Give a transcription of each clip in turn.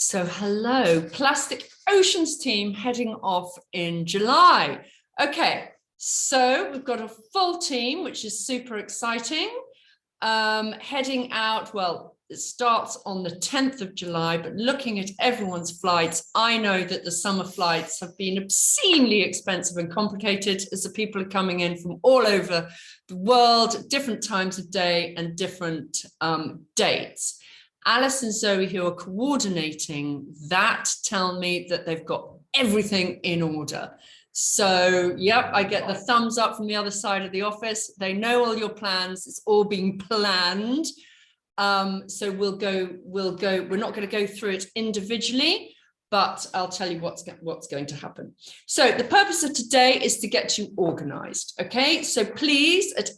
So hello, Plastic Oceans team heading off in July. Okay, so we've got a full team, which is super exciting. Heading out, well, it starts on the 10th of July, but looking at everyone's flights, I know that the summer flights have been obscenely expensive and complicated as the people are coming in from all over the world at different times of day and different dates. Alice and Zoe, who are coordinating that, tell me that they've got everything in order. So, yep, I get the thumbs up from the other side of the office. They know all your plans. It's all being planned. So we're not going to go through it individually, but I'll tell you what's going to happen. So the purpose of today is to get you organized. Okay, so please, at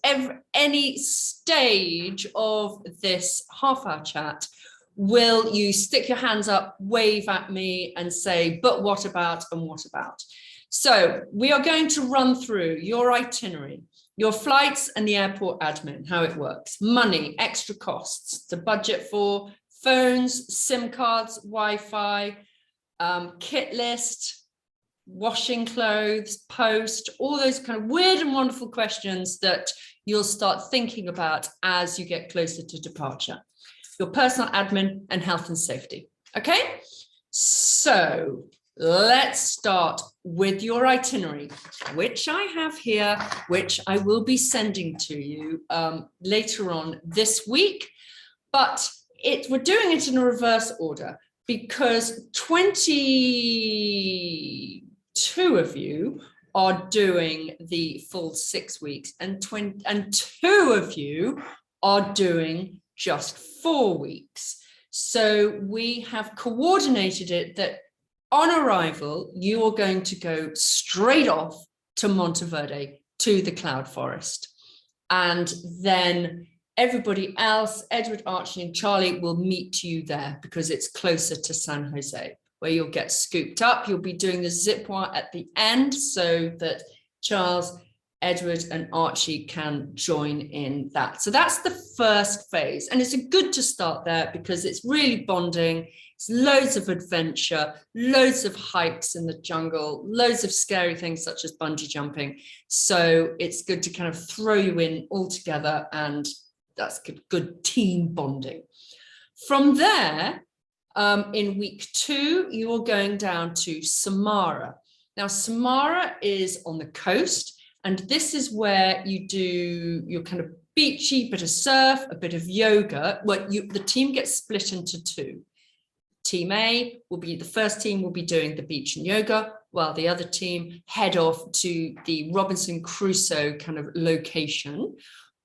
any stage of this half-hour chat, will you stick your hands up, wave at me and say, but what about and what about? So we are going to run through your itinerary, your flights and the airport admin, how it works, money, extra costs, the budget for phones, SIM cards, Wi-Fi, kit list, washing clothes, post, all those kind of weird and wonderful questions that you'll start thinking about as you get closer to departure. Your personal admin and health and safety. Okay, so let's start with your itinerary, which I have here, which I will be sending to you later on this week. But we're doing it in a reverse order because 22 of you are doing the full 6 weeks and 2 of you are doing just 4 weeks. So we have coordinated it that on arrival, you are going to go straight off to Monteverde, to the cloud forest. And then everybody else, Edward, Archie and Charlie, will meet you there because it's closer to San Jose, where you'll get scooped up. You'll be doing the zip wire at the end so that Charles, Edward and Archie can join in that. So that's the first phase. And it's good to start there because it's really bonding. It's loads of adventure, loads of hikes in the jungle, loads of scary things such as bungee jumping. So it's good to kind of throw you in all together, and that's good team bonding. From there, in week 2, you're going down to Samara. Now, Samara is on the coast, and this is where you do your kind of beachy, bit of surf, a bit of yoga. Well, the team gets split into 2. Team A will be, the first team will be doing the beach and yoga, while the other team head off to the Robinson Crusoe kind of location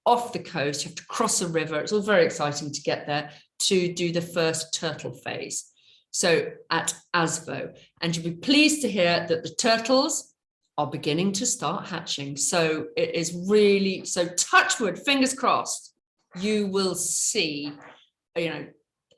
off the coast. You have to cross a river. It's all very exciting to get there to do the first turtle phase. So at Asabo, and you'll be pleased to hear that the turtles are beginning to start hatching. So it is really, so touch wood, fingers crossed, you will see,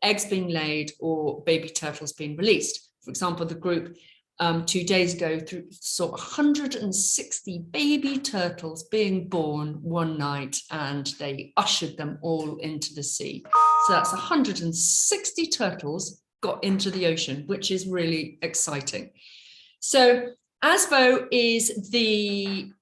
eggs being laid or baby turtles being released. For example, the group 2 days ago saw 160 baby turtles being born one night, and they ushered them all into the sea. So that's 160 turtles got into the ocean, which is really exciting. So Asabo is the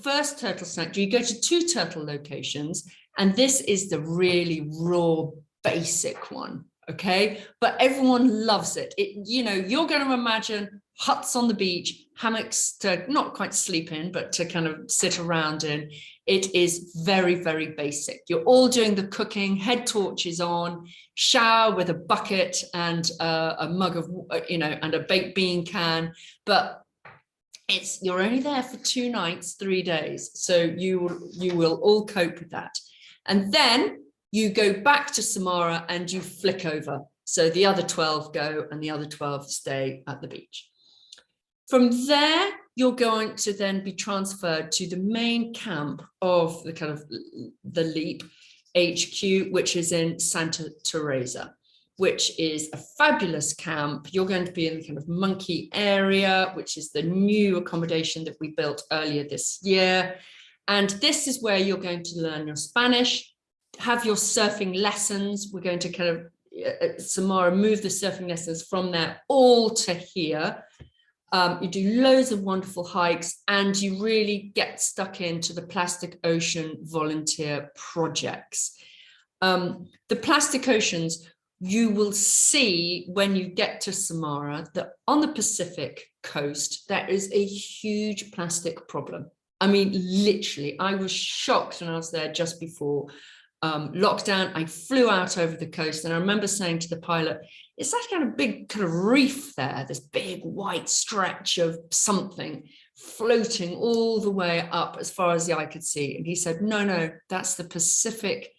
first turtle sanctuary. You go to 2 turtle locations, and this is the really raw, basic one, okay? But everyone loves it. You're going to imagine huts on the beach, hammocks to not quite sleep in, but to kind of sit around in. It is very, very basic. You're all doing the cooking, head torches on, shower with a bucket and a mug of, and a baked bean can. But you're only there for 2 nights, 3 days. So you will all cope with that. And then you go back to Samara and you flick over. So the other 12 go and the other 12 stay at the beach. From there, you're going to then be transferred to the main camp of the kind of the LEAP HQ, which is in Santa Teresa, which is a fabulous camp. You're going to be in the kind of monkey area, which is the new accommodation that we built earlier this year. And this is where you're going to learn your Spanish, have your surfing lessons. We're going to kind of Samara, move the surfing lessons from there all to here. You do loads of wonderful hikes, and you really get stuck into the Plastic Ocean volunteer projects. The Plastic Oceans, you will see when you get to Samara that on the Pacific coast, there is a huge plastic problem. I mean, literally, I was shocked when I was there just before lockdown. I flew out over the coast, and I remember saying to the pilot, it's that kind of big kind of reef there, this big white stretch of something floating all the way up as far as the eye could see. And he said, no, that's the Pacific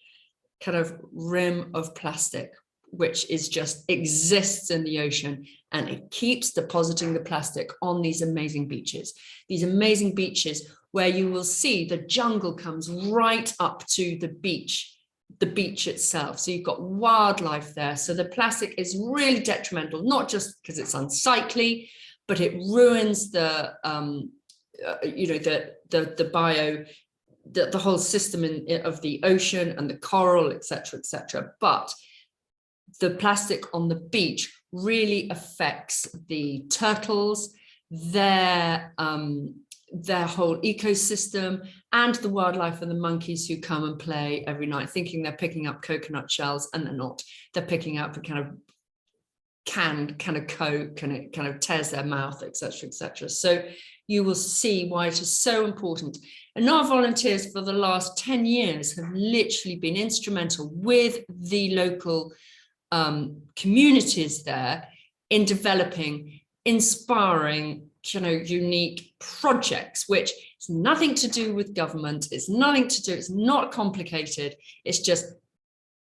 kind of rim of plastic, which is just exists in the ocean, and it keeps depositing the plastic on these amazing beaches where you will see the jungle comes right up to the beach itself. So you've got wildlife there. So the plastic is really detrimental, not just because it's unsightly, but it ruins the the whole system of the ocean and the coral, etc. But the plastic on the beach really affects the turtles, their whole ecosystem, and the wildlife and the monkeys who come and play every night thinking they're picking up coconut shells, and they're not. They're picking up a kind of canned Coke, and it kind of tears their mouth, etc. So you will see why it is so important. And our volunteers for the last 10 years have literally been instrumental with the local communities there in developing inspiring, unique projects, which is nothing to do with government. It's not complicated. It's just,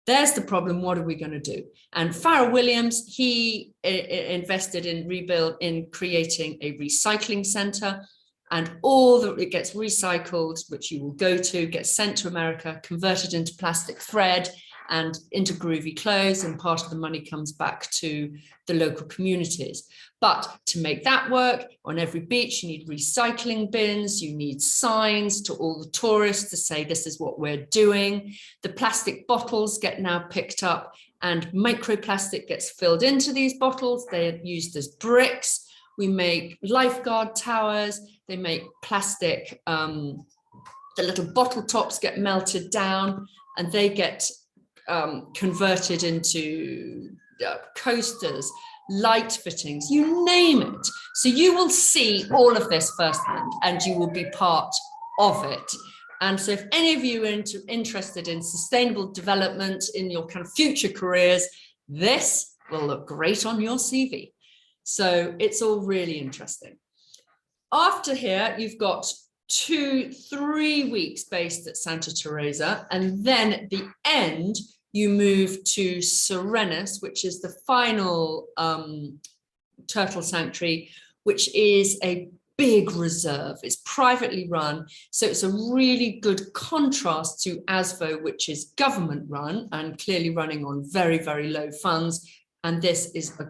there's the problem. What are we going to do? And Farrell Williams, he invested in creating a recycling center, and all that it gets recycled, which you will go to, gets sent to America, converted into plastic thread and into groovy clothes, and part of the money comes back to the local communities. But to make that work, on every beach, you need recycling bins, you need signs to all the tourists to say, this is what we're doing. The plastic bottles get now picked up, and microplastic gets filled into these bottles. They are used as bricks. We make lifeguard towers. They make plastic, the little bottle tops get melted down, and they get converted into coasters, light fittings, you name it. So you will see all of this firsthand, and you will be part of it. And so if any of you are interested in sustainable development in your kind of future careers, this will look great on your CV. So it's all really interesting. After here, you've got 2-3 weeks based at Santa Teresa, and then at the end, you move to Serenas, which is the final turtle sanctuary, which is a big reserve. It's privately run, so it's a really good contrast to Asabo, which is government run and clearly running on very, very low funds. And this is a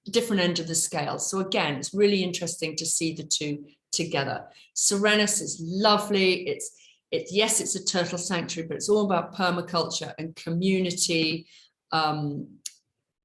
different end of the scale. So again, it's really interesting to see the two together. Serenas is lovely. Yes, it's a turtle sanctuary, but it's all about permaculture and community. They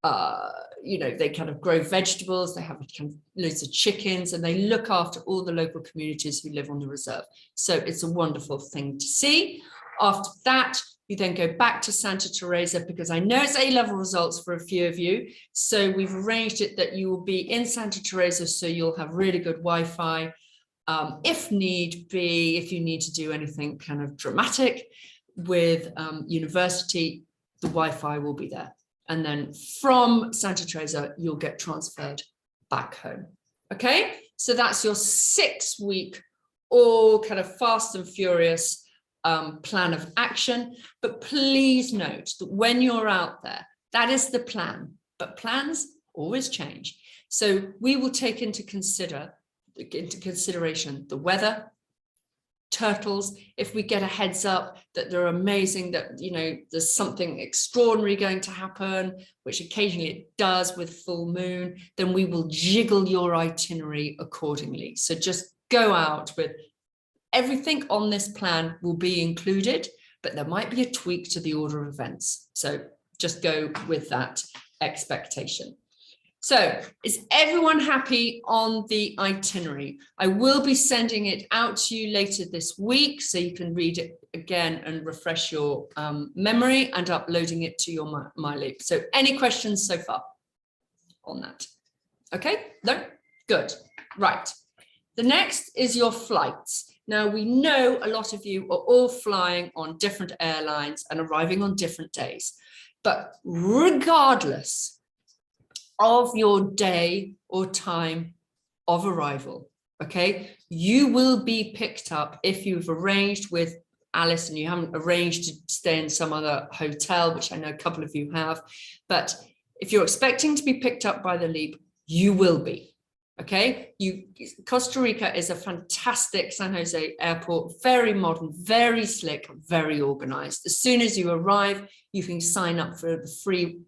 kind of grow vegetables, they have kind of loads of chickens, and they look after all the local communities who live on the reserve. So it's a wonderful thing to see. After that, you then go back to Santa Teresa, because I know it's A-level results for a few of you. So we've arranged it that you will be in Santa Teresa, so you'll have really good Wi-Fi. If need be, if you need to do anything kind of dramatic with university, the Wi-Fi will be there. And then from Santa Teresa, you'll get transferred back home. Okay, so that's your 6-week, all kind of fast and furious plan of action. But please note that when you're out there, that is the plan, but plans always change. So we will take into consideration the weather, turtles. If we get a heads up that they're amazing, that there's something extraordinary going to happen, which occasionally it does with full moon, then we will jiggle your itinerary accordingly. So just go out with everything on this plan will be included, but there might be a tweak to the order of events. So just go with that. expectation. So is everyone happy on the itinerary? I will be sending it out to you later this week so you can read it again and refresh your memory, and uploading it to your MyLeap. So any questions so far on that? Okay, no, good, right. The next is your flights. Now we know a lot of you are all flying on different airlines and arriving on different days, but regardless of your day or time of arrival, okay, you will be picked up if you've arranged with Alice and you haven't arranged to stay in some other hotel, which I know a couple of you have, but if you're expecting to be picked up by the Leap, you will be, okay? Costa Rica is a fantastic San Jose airport, very modern, very slick, very organized. As soon as you arrive, you can sign up for the free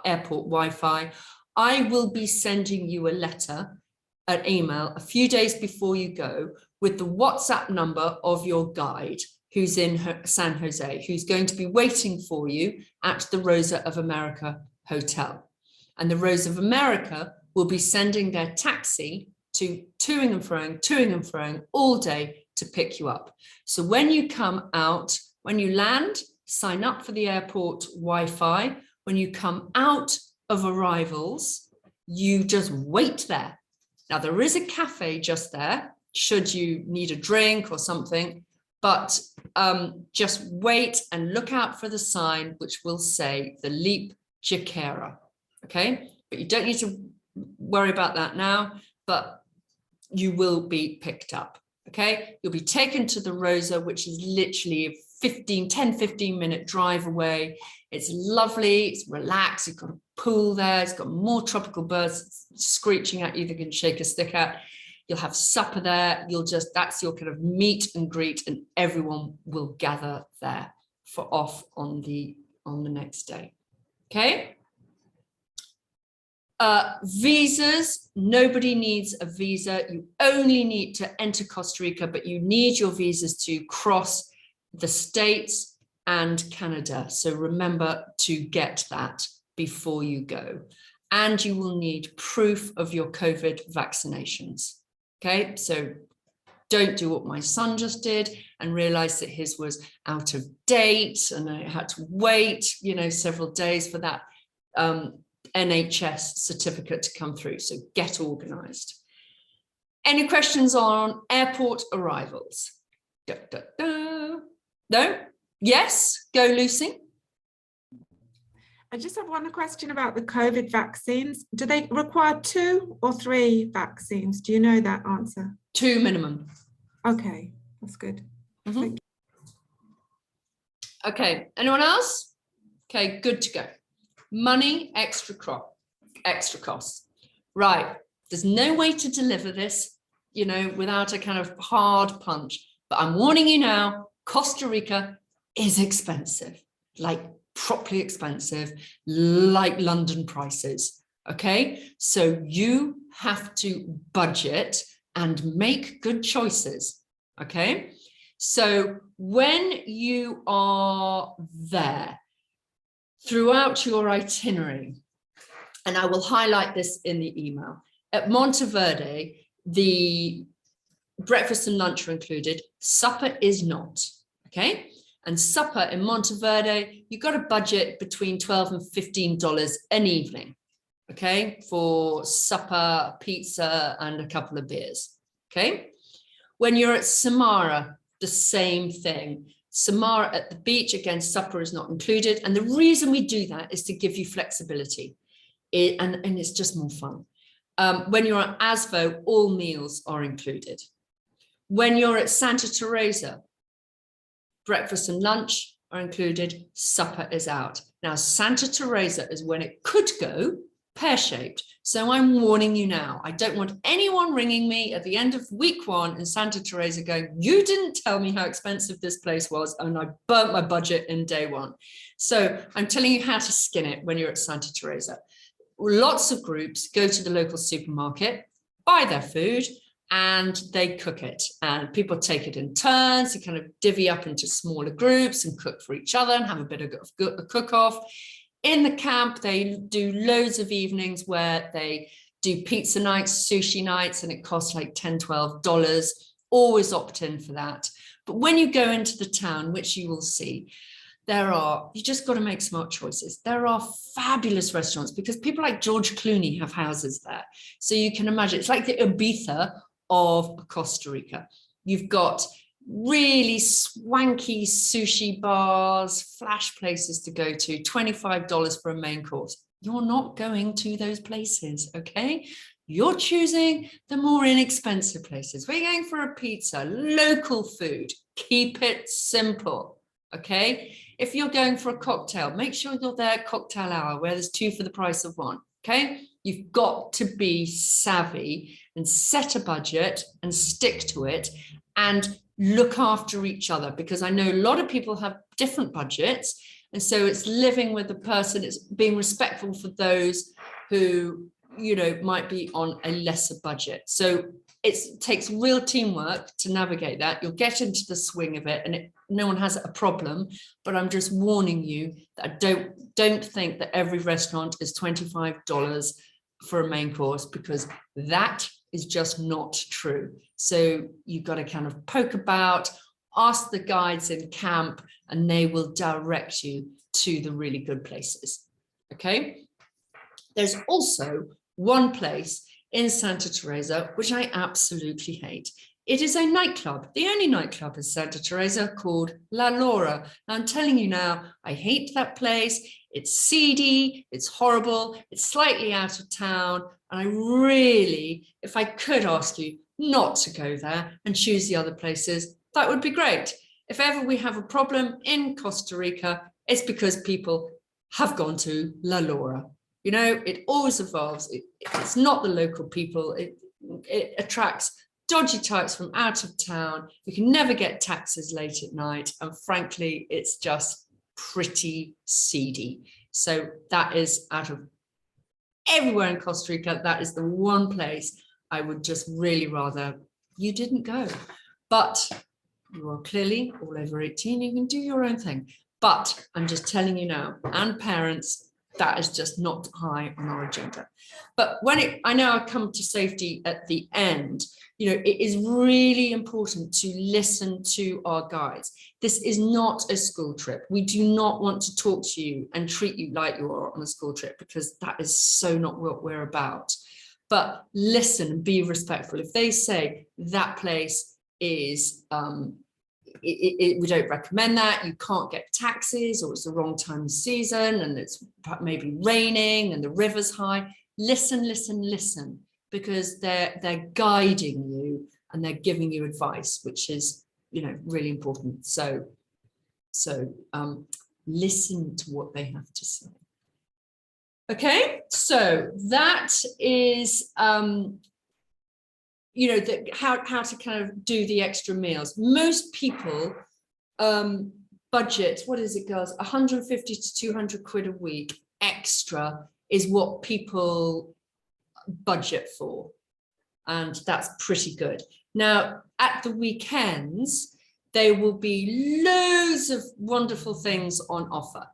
airport Wi-Fi. I will be sending you a letter, an email, a few days before you go with the WhatsApp number of your guide who's in San Jose, who's going to be waiting for you at the Rosa of America Hotel. And the Rosa of America will be sending their taxi toing and froing all day to pick you up. So when you come out, when you land, sign up for the airport Wi-Fi. When you come out of arrivals, you just wait there. Now there is a cafe just there, should you need a drink or something, but just wait and look out for the sign which will say the Leap Jaquera, okay? But you don't need to worry about that now, but you will be picked up, okay? You'll be taken to the Rosa, which is literally a 10-15 minute drive away. It's lovely, it's relaxed, you've got a pool there, it's got more tropical birds screeching at you that can shake a stick at. You'll have supper there, that's your kind of meet and greet, and everyone will gather there for off on the next day, okay? Visas, nobody needs a visa. You only need to enter Costa Rica, but you need your visas to cross the States and Canada. So remember to get that before you go. And you will need proof of your COVID vaccinations. Okay, so don't do what my son just did and realize that his was out of date and I had to wait, several days for that NHS certificate to come through. So get organized. Any questions on airport arrivals? No? Yes? Go, Lucy. I just have one question about the COVID vaccines. Do they require 2 or 3 vaccines? Do you know that answer? 2 minimum. Okay, that's good. Mm-hmm. Thank you. Okay, anyone else? Okay, good to go. Money, extra costs. Right, there's no way to deliver this, without a kind of hard punch. But I'm warning you now, Costa Rica is expensive, like properly expensive, like London prices, okay? So you have to budget and make good choices, okay? So when you are there, throughout your itinerary, and I will highlight this in the email, at Monteverde, the breakfast and lunch are included, supper is not, okay? And supper in Monteverde, you've got a budget between $12 and $15 an evening, okay? For supper, pizza, and a couple of beers, okay? When you're at Samara, the same thing. Samara at the beach, again, supper is not included. And the reason we do that is to give you flexibility. And it's just more fun. When you're at Asabo, all meals are included. When you're at Santa Teresa, breakfast and lunch are included, supper is out. Now, Santa Teresa is when it could go pear-shaped. So I'm warning you now. I don't want anyone ringing me at the end of week 1 in Santa Teresa going, you didn't tell me how expensive this place was, and I burnt my budget in day 1. So I'm telling you how to skin it when you're at Santa Teresa. Lots of groups go to the local supermarket, buy their food, and they cook it, and people take it in turns. You kind of divvy up into smaller groups and cook for each other and have a bit of a cook-off. In the camp, they do loads of evenings where they do pizza nights, sushi nights, and it costs like $10, $12. Always opt in for that. But when you go into the town, which you will see, you just got to make smart choices. There are fabulous restaurants because people like George Clooney have houses there. So you can imagine, it's like the Ibiza of Costa Rica. You've got really swanky sushi bars, flash places to go to, $25 for a main course. You're not going to those places, okay? You're choosing the more inexpensive places. We're going for a pizza, local food, keep it simple, okay? If you're going for a cocktail, make sure you're there at cocktail hour where there's 2 for the price of 1, okay? You've got to be savvy and set a budget and stick to it and look after each other, because I know a lot of people have different budgets. And so it's living with the person, it's being respectful for those who, you know, might be on a lesser budget. So it takes real teamwork to navigate that. You'll get into the swing of it and no one has a problem, but I'm just warning you that I don't think that every restaurant is $25 for a main course, because that is just not true. So you've got to kind of poke about, ask the guides in camp, and they will direct you to the really good places. Okay. There's also one place in Santa Teresa, which I absolutely hate. It is a nightclub, the only nightclub in Santa Teresa, called La Laura. Now, I'm telling you now, I hate that place. It's seedy, it's horrible, it's slightly out of town. And I really, if I could ask you not to go there and choose the other places, that would be great. If ever we have a problem in Costa Rica, it's because people have gone to La Laura. You know, it always evolves. It's not the local people. It attracts dodgy types from out of town. You can never get taxis late at night. And frankly, it's just pretty seedy. So that is, out of everywhere in Costa Rica, that is the one place I would just really rather you didn't go. But you are clearly all over 18, you can do your own thing. But I'm just telling you now, and parents, that is just not high on our agenda. But I know I come to safety at the end, you know, it is really important to listen to our guides. This is not a school trip. We do not want to talk to you and treat you like you are on a school trip, because that is so not what we're about. But listen and be respectful. If they say that place is, we don't recommend that, you can't get taxis, or it's the wrong time of season and it's maybe raining and the river's high, listen, because they're guiding you and they're giving you advice, which is, you know, really important. So listen to what they have to say. Okay, so that is you know, how to kind of do the extra meals. Most people budget, what is it, girls? 150 to 200 quid a week extra is what people budget for. And that's pretty good. Now, at the weekends, there will be loads of wonderful things on offer.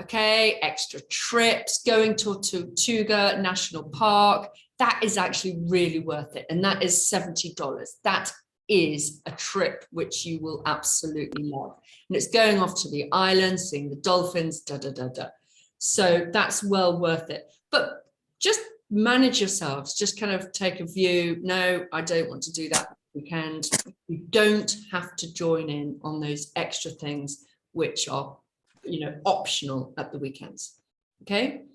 Okay, extra trips, going to Tortuga National Park. That is actually really worth it. And that is $70. That is a trip which you will absolutely love. And it's going off to the island, seeing the dolphins, So that's well worth it. But just manage yourselves, just kind of take a view. No, I don't want to do that weekend. You don't have to join in on those extra things which are, you know, optional at the weekends. Okay.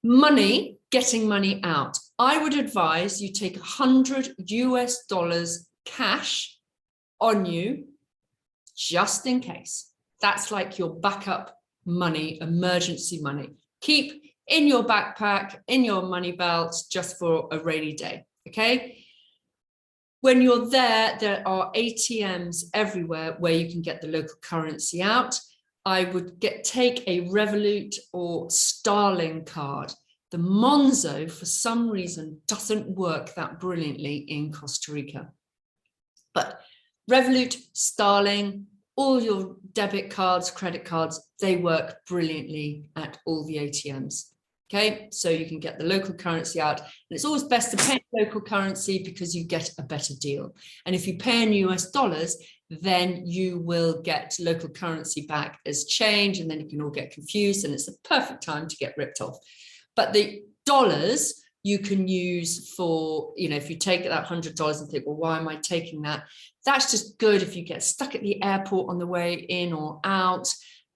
Money, getting money out. I would advise you take $100 US cash on you, just in case. That's like your backup money, emergency money. Keep in your backpack, in your money belt, just for a rainy day. Okay. When you're there, there are ATMs everywhere where you can get the local currency out. I would take a Revolut or Starling card. The Monzo, for some reason, doesn't work that brilliantly in Costa Rica. But Revolut, Starling, all your debit cards, credit cards, they work brilliantly at all the ATMs. Okay, so you can get the local currency out, and it's always best to pay in local currency because you get a better deal. And if you pay in US dollars, then you will get local currency back as change, and then you can all get confused, and it's the perfect time to get ripped off. But the dollars you can use for, you know, if you take that $100 and think, well, why am I taking that? That's just good if you get stuck at the airport on the way in or out.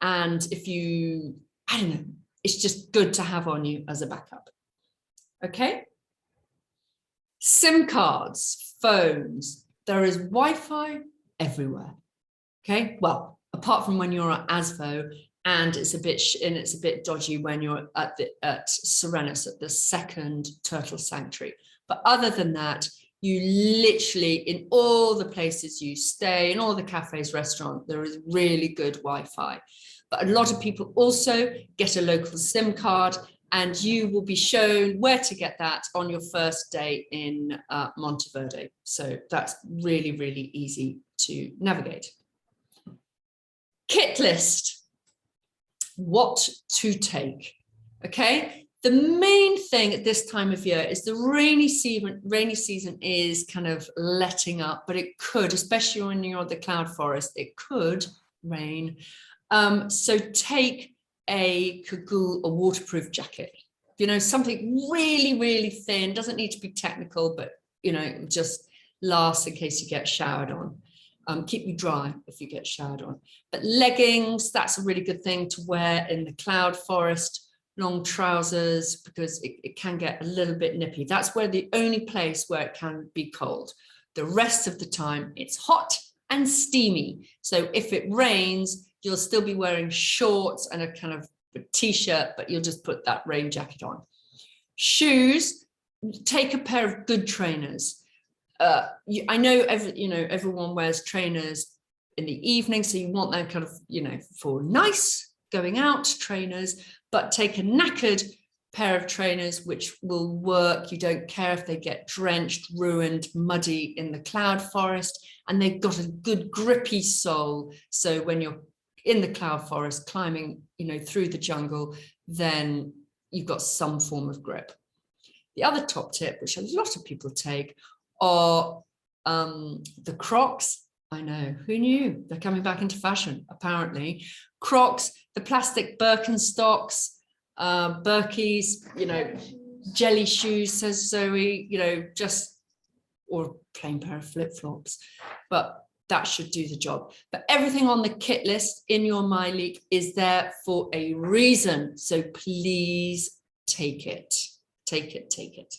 And if you, I don't know, it's just good to have on you as a backup. Okay. SIM cards, phones, there is Wi-Fi everywhere. Okay. Well, apart from when you're at Asabo, and it's a bit dodgy when you're at Serenus, at the second turtle sanctuary. But other than that, you literally, in all the places you stay, in all the cafes, restaurants, there is really good Wi-Fi. But a lot of people also get a local SIM card, and you will be shown where to get that on your first day in Monteverde. So that's really, really easy to navigate. Kit list, what to take, okay? The main thing at this time of year is the rainy season is kind of letting up, but it could, especially when you're at the cloud forest, it could rain. So take a cagoule, a waterproof jacket, you know, something really, really thin, doesn't need to be technical, but, you know, just lasts in case you get showered on. Keep you dry if you get showered on. But leggings, that's a really good thing to wear in the cloud forest. Long trousers, because it can get a little bit nippy. That's where the only place where it can be cold. The rest of the time, it's hot and steamy. So if it rains, you'll still be wearing shorts and a kind of a t-shirt, but you'll just put that rain jacket on. Shoes, take a pair of good trainers. I know everyone wears trainers in the evening, so you want that kind of, you know, for nice going out trainers, but take a knackered pair of trainers which will work. You don't care if they get drenched, ruined, muddy in the cloud forest, and they've got a good grippy sole. So when you're in the cloud forest climbing, you know, through the jungle, then you've got some form of grip. The other top tip, which a lot of people take, are the Crocs. I know, who knew? They're coming back into fashion, apparently. Crocs, the plastic Birkenstocks, Birkies, you know, jelly shoes, says Zoe, you know, just, or a plain pair of flip-flops, but that should do the job. But everything on the kit list in your MyLeap is there for a reason. So please take it, take it, take it.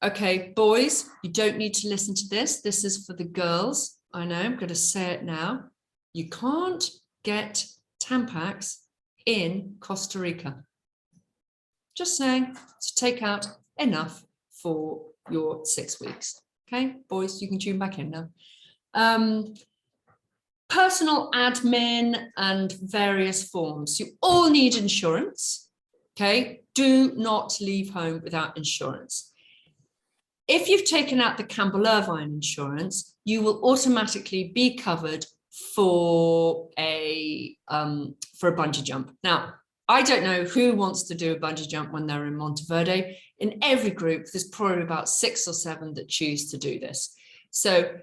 Okay, boys, you don't need to listen to this. This is for the girls. I know, I'm going to say it now. You can't get Tampax in Costa Rica. Just saying, to take out enough for your 6 weeks. Okay, boys, you can tune back in now. Personal admin and various forms. You all need insurance. Okay, do not leave home without insurance. If you've taken out the Campbell Irvine insurance, you will automatically be covered for a bungee jump. Now, I don't know who wants to do a bungee jump when they're in Monteverde. In every group, there's probably about 6 or 7 that choose to do this. So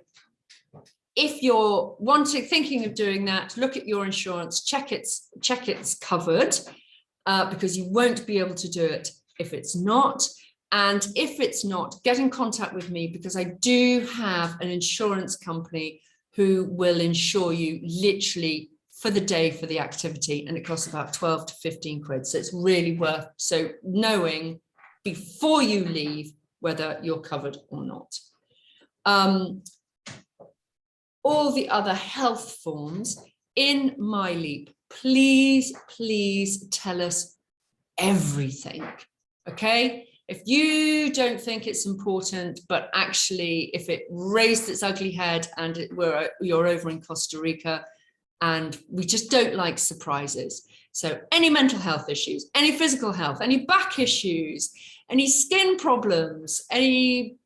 if you're thinking of doing that, look at your insurance, check it's covered, because you won't be able to do it if it's not. And if it's not, get in contact with me, because I do have an insurance company who will insure you literally for the day for the activity, and it costs about 12 to 15 quid. So it's really worth knowing before you leave whether you're covered or not. All the other health forms in MyLeap, please, please tell us everything, okay? If you don't think it's important, but actually if it raised its ugly head and you're over in Costa Rica, and we just don't like surprises. So any mental health issues, any physical health, any back issues, any skin problems, any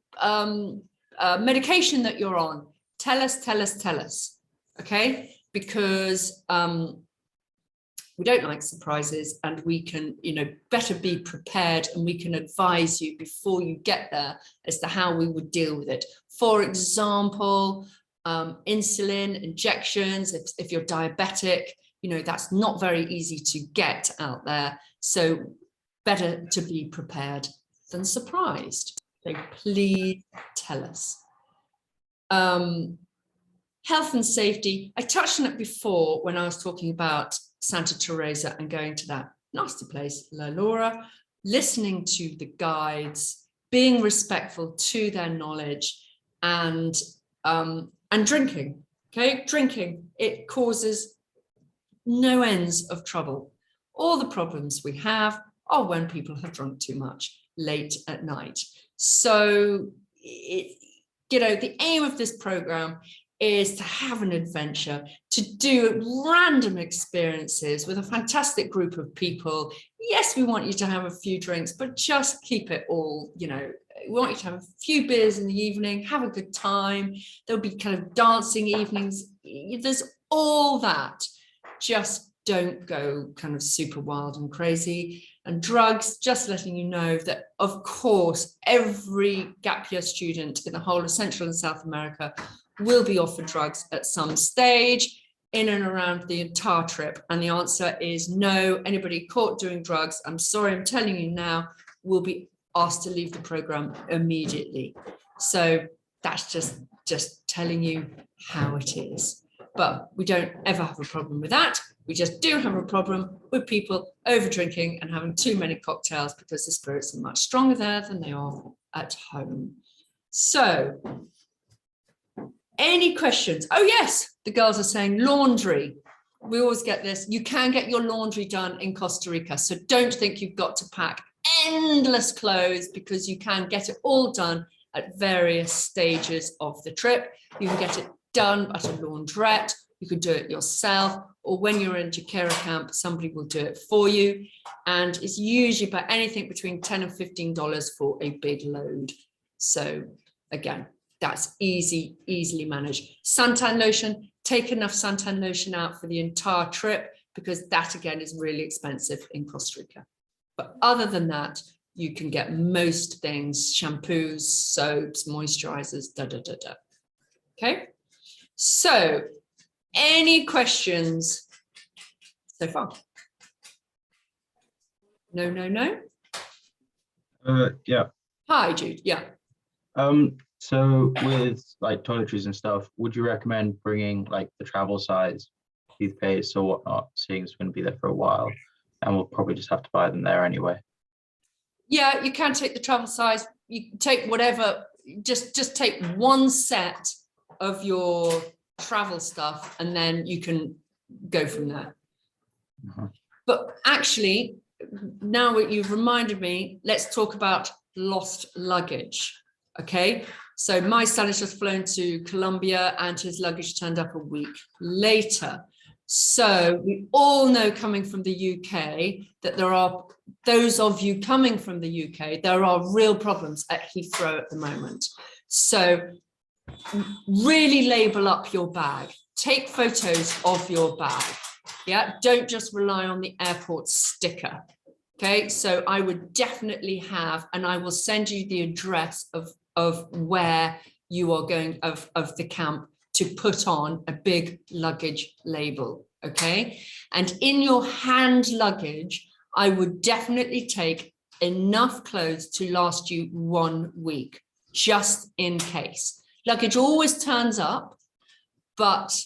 medication that you're on, tell us, okay? Because we don't like surprises, and we can, better be prepared, and we can advise you before you get there as to how we would deal with it. For example, insulin injections, if you're diabetic, that's not very easy to get out there. So better to be prepared than surprised. So please tell us. Health and safety, I touched on it before when I was talking about Santa Teresa and going to that nasty place, La Laura, listening to the guides, being respectful to their knowledge, and drinking. Okay, drinking, it causes no ends of trouble. All the problems we have are when people have drunk too much late at night. So, the aim of this program is to have an adventure, to do random experiences with a fantastic group of people. Yes, we want you to have a few drinks, but just keep it all, we want you to have a few beers in the evening, have a good time. There'll be kind of dancing evenings. There's all that. Just don't go kind of super wild and crazy. And drugs, just letting you know that, of course, every gap year student in the whole of Central and South America will be offered drugs at some stage in and around the entire trip. And the answer is no. Anybody caught doing drugs, I'm sorry, I'm telling you now, will be asked to leave the program immediately. So that's just telling you how it is. But we don't ever have a problem with that. We just do have a problem with people over drinking and having too many cocktails, because the spirits are much stronger there than they are at home. So, any questions? Oh yes, the girls are saying laundry. We always get this. You can get your laundry done in Costa Rica. So don't think you've got to pack endless clothes, because you can get it all done at various stages of the trip. You can get it done at a laundrette. You could do it yourself, or when you're in Jaquera camp, somebody will do it for you. And it's usually about anything between $10 and $15 for a big load. So again, that's easily managed. Suntan lotion, take enough suntan lotion out for the entire trip, because that again is really expensive in Costa Rica. But other than that, you can get most things, shampoos, soaps, moisturizers, Okay, so any questions so far? No. Yeah. Hi, Jude. Yeah. So with like toiletries and stuff, would you recommend bringing like the travel size toothpaste or whatnot, seeing it's going to be there for a while, and we'll probably just have to buy them there anyway? Yeah, you can take the travel size. You can take whatever. Just take one set of your travel stuff, and then you can go from there. But actually, now that you've reminded me, let's talk about lost luggage. Okay, so my son has just flown to Colombia and his luggage turned up a week later. So we all know, coming from the UK, that there are those of you coming from the UK, there are real problems at Heathrow at the moment. So really label up your bag. Take photos of your bag. Yeah, don't just rely on the airport sticker. Okay, so I would definitely have, and I will send you the address of where you are going, of the camp, to put on a big luggage label. Okay, and in your hand luggage, I would definitely take enough clothes to last you 1 week, just in case. Luggage always turns up, but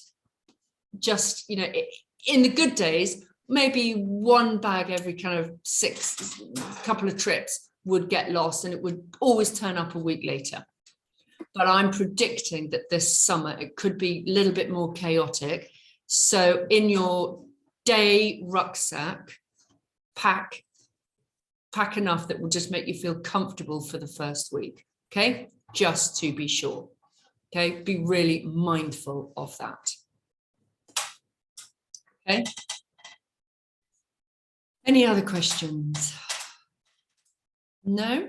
just, in the good days, maybe one bag every kind of couple of trips would get lost, and it would always turn up a week later. But I'm predicting that this summer it could be a little bit more chaotic. So in your day rucksack, pack enough that will just make you feel comfortable for the first week. Okay, just to be sure. Okay, be really mindful of that. Okay. Any other questions? No?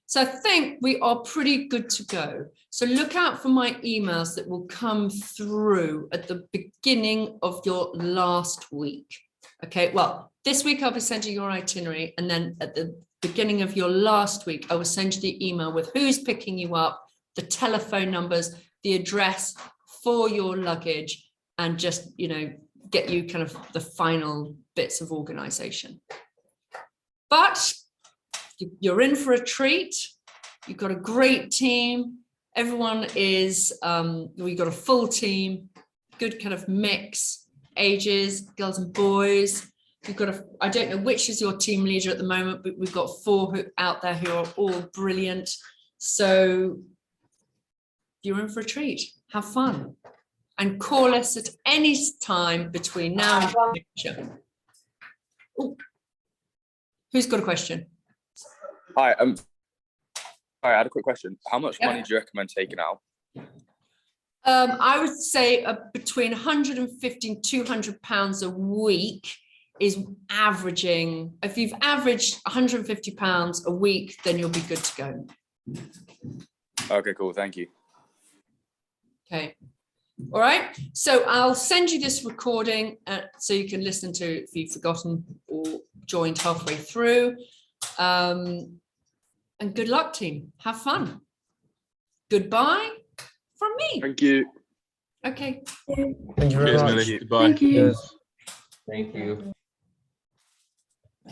So I think we are pretty good to go. So look out for my emails that will come through at the beginning of your last week. Okay, well, this week I'll be sending your itinerary, and then at the beginning of your last week, I will send you the email with who's picking you up, the telephone numbers, the address for your luggage, and just, you know, get you kind of the final bits of organization. But you're in for a treat. You've got a great team. Everyone is, we've got a full team, good kind of mix, ages, girls and boys. We've got a, I don't know which is your team leader at the moment, but we've got 4 out there who are all brilliant. So you're in for a treat. Have fun. And call us at any time between now and the picture. Ooh. Who's got a question? Hi, I had a quick question. How much money do you recommend taking out? I would say between 150 and 200 pounds a week is averaging. If you've averaged 150 pounds a week, then you'll be good to go. Okay, cool. Thank you. Okay. All right. So I'll send you this recording so you can listen to it if you've forgotten or joined halfway through. And good luck, team. Have fun. Goodbye from me. Thank you. Okay. Thank you very Cheers, much. Millie. Goodbye. Thank you. Thank you.